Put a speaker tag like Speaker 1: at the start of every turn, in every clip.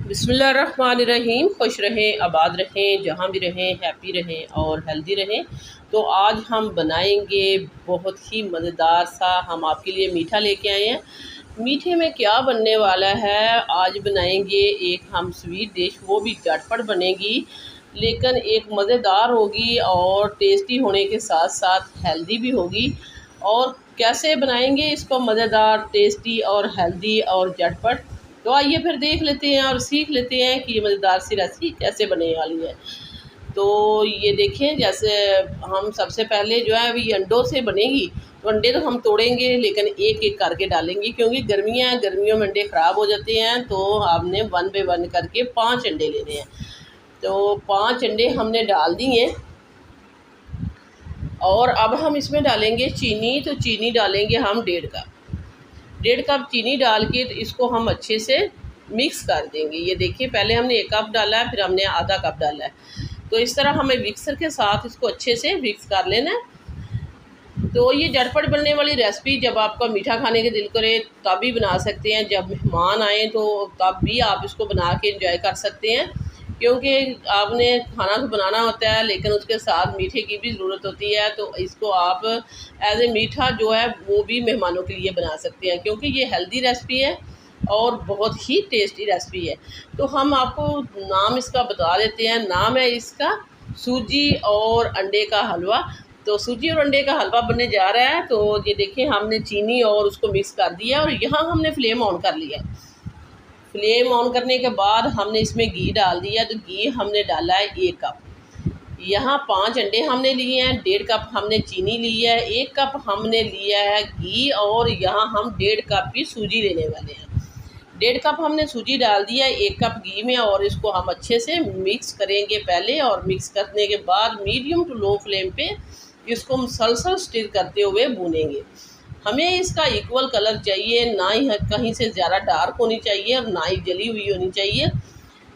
Speaker 1: बिस्मिल्लाहिर्रहमानिर्रहीम। खुश रहें, आबाद रहें, जहाँ भी रहें, हैप्पी रहें और हेल्दी रहें। तो आज हम बनाएंगे बहुत ही मज़ेदार सा, हम आपके लिए मीठा लेके आए हैं। मीठे में क्या बनने वाला है, आज बनाएंगे एक हम स्वीट डिश, वो भी झटपट बनेगी लेकिन एक मज़ेदार होगी और टेस्टी होने के साथ साथ हेल्दी भी होगी। और कैसे बनाएंगे इसको मज़ेदार, टेस्टी और हेल्दी और झटपट, तो आइए फिर देख लेते हैं और सीख लेते हैं कि ये मज़ेदार सी रेसिपी कैसे बनने वाली है। तो ये देखें, जैसे हम सबसे पहले जो है अभी अंडों से बनेगी, तो अंडे तो हम तोड़ेंगे लेकिन एक एक करके डालेंगे क्योंकि गर्मियों में अंडे ख़राब हो जाते हैं। तो आपने 1 बाय 1 करके 5 अंडे लेने हैं। तो 5 अंडे हमने डाल दिए और अब हम इसमें डालेंगे चीनी। तो चीनी डालेंगे हम 1.5 कप चीनी डाल के तो इसको हम अच्छे से मिक्स कर देंगे। ये देखिए, पहले हमने 1 कप डाला है, फिर हमने आधा कप डाला है। तो इस तरह हमें मिक्सर के साथ इसको अच्छे से मिक्स कर लेना है। तो ये झटपट बनने वाली रेसिपी जब आपका मीठा खाने का दिल करे तभी बना सकते हैं, जब मेहमान आए तो तब भी आप इसको बना के एंजॉय कर सकते हैं, क्योंकि आपने खाना तो बनाना होता है लेकिन उसके साथ मीठे की भी ज़रूरत होती है। तो इसको आप एज ए मीठा जो है वो भी मेहमानों के लिए बना सकते हैं, क्योंकि ये हेल्दी रेसिपी है और बहुत ही टेस्टी रेसिपी है। तो हम आपको नाम इसका बता देते हैं। नाम है इसका सूजी और अंडे का हलवा। तो सूजी और अंडे का हलवा बनने जा रहा है। तो ये देखिए, हमने चीनी और उसको मिक्स कर दिया और यहाँ हमने फ्लेम ऑन कर लिया। फ्लेम ऑन करने के बाद हमने इसमें घी डाल दिया। तो घी हमने डाला है 1 कप। यहाँ 5 अंडे हमने लिए हैं, 1.5 कप हमने चीनी ली है, 1 कप हमने लिया है घी और यहाँ हम 1.5 कप की सूजी लेने वाले हैं। 1.5 कप हमने सूजी डाल दिया 1 कप घी में और इसको हम अच्छे से मिक्स करेंगे पहले। और मिक्स करने के बाद मीडियम टू लो फ्लेम पे इसको मुसलसल स्टिर करते हुए भूनेंगे। हमें इसका इक्वल कलर चाहिए, ना ही कहीं से ज़्यादा डार्क होनी चाहिए और ना ही जली हुई होनी चाहिए।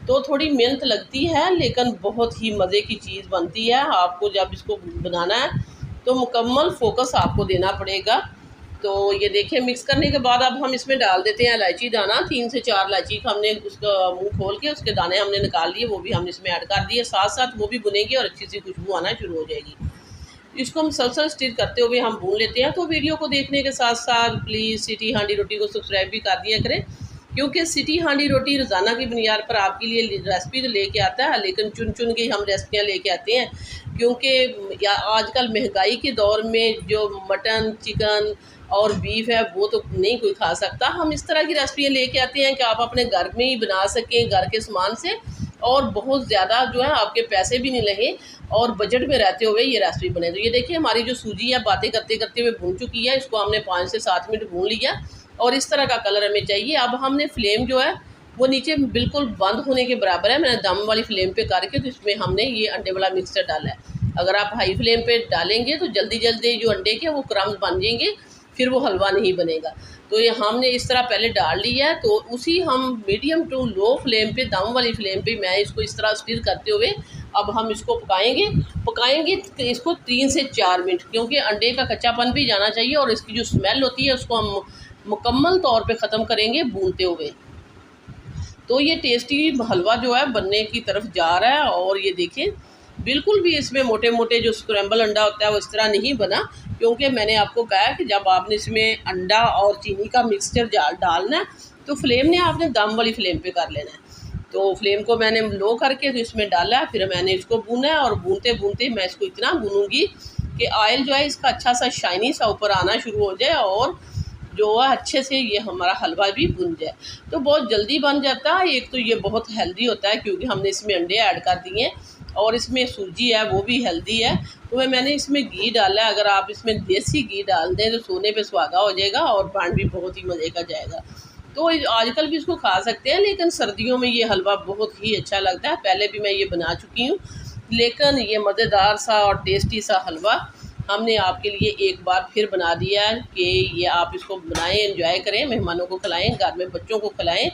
Speaker 1: तो थोड़ी मेहनत लगती है लेकिन बहुत ही मज़े की चीज़ बनती है। आपको जब इसको बनाना है तो मुकम्मल फोकस आपको देना पड़ेगा। तो ये देखिए, मिक्स करने के बाद अब हम इसमें डाल देते हैं इलायची दाना। 3 से 4 इलायची हमने उसका मुंह खोल के उसके दाने हमने निकाल लिए, वो भी हमने इसमें ऐड कर दिए। साथ साथ वो भी भुनेंगे और अच्छी सी खुशबू आना शुरू हो जाएगी। इसको हम सलसल स्टिर करते हुए हम भून लेते हैं। तो वीडियो को देखने के साथ साथ प्लीज़ सिटी हांडी रोटी को सब्सक्राइब भी कर दिया करें, क्योंकि सिटी हांडी रोटी रोज़ाना की बुनियाद पर आपके लिए रेसिपी तो लेके आता है लेकिन चुन चुन के हम रेसिपियाँ लेके आते हैं, क्योंकि आजकल महंगाई के दौर में जो मटन, चिकन और बीफ है वो तो नहीं कोई खा सकता। हम इस तरह की रेसिपियाँ लेके आते हैं कि आप अपने घर में ही बना सकें, घर के सामान से, और बहुत ज़्यादा जो है आपके पैसे भी नहीं लगे और बजट में रहते हुए ये रेसिपी बने। तो ये देखिए, हमारी जो सूजी है बातें करते करते हुए भून चुकी है। इसको हमने 5 से 7 मिनट भून लिया और इस तरह का कलर हमें चाहिए। अब हमने फ्लेम जो है वो नीचे बिल्कुल बंद होने के बराबर है, मैंने दम वाली फ्लेम पे करके तो इसमें हमने ये अंडे वाला मिक्सचर डाला है। अगर आप हाई फ्लेम पे डालेंगे तो जल्दी जल्दी जो अंडे के वो क्रम्स बन जाएंगे, फिर वो हलवा नहीं बनेगा। तो ये हमने इस तरह पहले डाल लिया है। तो उसी हम मीडियम टू लो फ्लेम पे, दम वाली फ्लेम पे मैं इसको इस तरह स्टिर करते हुए अब हम इसको पकाएंगे इसको 3 से 4 मिनट, क्योंकि अंडे का कच्चापन भी जाना चाहिए और इसकी जो स्मेल होती है उसको हम मुकम्मल तौर पे ख़त्म करेंगे भूनते हुए। तो ये टेस्टी हलवा जो है बनने की तरफ जा रहा है। और ये देखिए, बिल्कुल भी इसमें मोटे मोटे जो स्क्रैम्बल अंडा होता है वो इस तरह नहीं बना, क्योंकि मैंने आपको कहा कि जब आपने इसमें अंडा और चीनी का मिक्सचर डालना है तो फ्लेम ने आपने दम वाली फ्लेम पे कर लेना है। तो फ्लेम को मैंने लो करके तो इसमें डाला है, फिर मैंने इसको भूना है और भूनते भूनते मैं इसको इतना भूनूंगी कि ऑयल जो है इसका अच्छा सा शाइनी सा ऊपर आना शुरू हो जाए और जो है अच्छे से ये हमारा हलवा भी भुन जाए। तो बहुत जल्दी बन जाता है। एक तो ये बहुत हेल्दी होता है क्योंकि हमने इसमें अंडे ऐड कर दिए हैं और इसमें सूजी है वो भी हेल्दी है। तो मैंने इसमें घी डाला है। अगर आप इसमें देसी घी डाल दें तो सोने पे सुहागा हो जाएगा और बन भी बहुत ही मज़े का जाएगा। तो आजकल भी इसको खा सकते हैं लेकिन सर्दियों में ये हलवा बहुत ही अच्छा लगता है। पहले भी मैं ये बना चुकी हूँ, लेकिन ये मज़ेदार सा और टेस्टी सा हलवा हमने आपके लिए एक बार फिर बना दिया है कि ये आप इसको बनाएं, एंजॉय करें, मेहमानों को खिलाएं, घर में बच्चों को खिलाएं,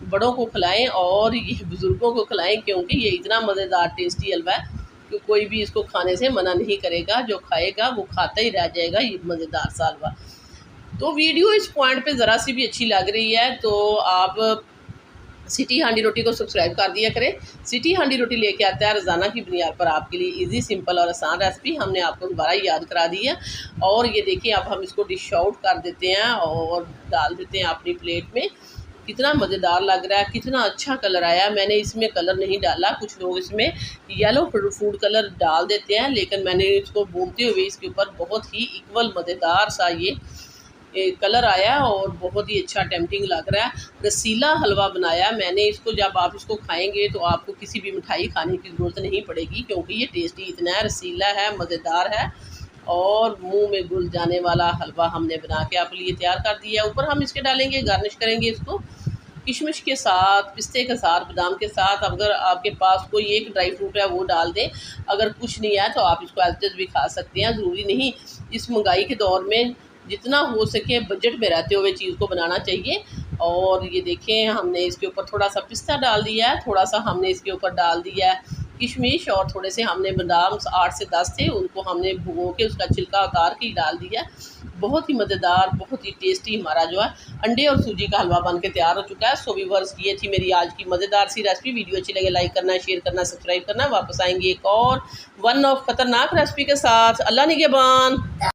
Speaker 1: बड़ों को खिलाएं और ये बुज़ुर्गों को खिलाएं, क्योंकि ये इतना मज़ेदार टेस्टी हलवा है कि कोई भी इसको खाने से मना नहीं करेगा। जो खाएगा वो खाता ही रह जाएगा ये मज़ेदार सा हलवा। तो वीडियो इस पॉइंट पे ज़रा सी भी अच्छी लग रही है तो आप सिटी हांडी रोटी को सब्सक्राइब कर दिया करें। सिटी हांडी रोटी लेके आता है रोज़ाना की बुनियाद पर आपके लिए इजी, सिंपल और आसान रेसिपी हमने आपको दोबारा याद करा दी है। और ये देखिए अब हम इसको डिश आउट कर देते हैं और डाल देते हैं अपनी प्लेट में। कितना मज़ेदार लग रहा है, कितना अच्छा कलर आया। मैंने इसमें कलर नहीं डाला, कुछ लोग इसमें येलो फूड कलर डाल देते हैं, लेकिन मैंने इसको भूनते हुए इसके ऊपर बहुत ही इक्वल मज़ेदार सा ये कलर आया और बहुत ही अच्छा टेम्पटिंग लग रहा है। रसीला हलवा बनाया मैंने इसको, जब आप इसको खाएंगे तो आपको किसी भी मिठाई खाने की ज़रूरत नहीं पड़ेगी, क्योंकि ये टेस्टी इतना है, रसीला है, मज़ेदार है और मुंह में घुल जाने वाला हलवा हमने बना के आपके लिए तैयार कर दिया है। ऊपर हम इसके डालेंगे, गार्निश करेंगे इसको किशमिश के साथ, पिस्ते के साथ, बादाम के साथ। अगर आपके पास कोई एक ड्राई फ्रूट है वो डाल दें, अगर कुछ नहीं है तो आप इसको एज भी खा सकते हैं। ज़रूरी नहीं, इस महंगाई के दौर में जितना हो सके बजट में रहते हुए चीज़ को बनाना चाहिए। और ये देखें हमने इसके ऊपर थोड़ा सा पिस्ता डाल दिया है, थोड़ा सा हमने इसके ऊपर डाल दिया है किशमिश, और थोड़े से हमने बादाम 8 से 10 थे, उनको हमने भुगो के उसका छिलका उतार के डाल दिया। बहुत ही मज़ेदार, बहुत ही टेस्टी हमारा जो है अंडे और सूजी का हलवा बन के तैयार हो चुका है। सो व्यूअर्स, ये थी मेरी आज की मज़ेदार सी रेसिपी। वीडियो अच्छी लगे लाइक करना, शेयर करना, सब्सक्राइब करना। वापस आएंगे एक और वन ऑफ खतरनाक रेसिपी के साथ। अल्लाह निगहबान।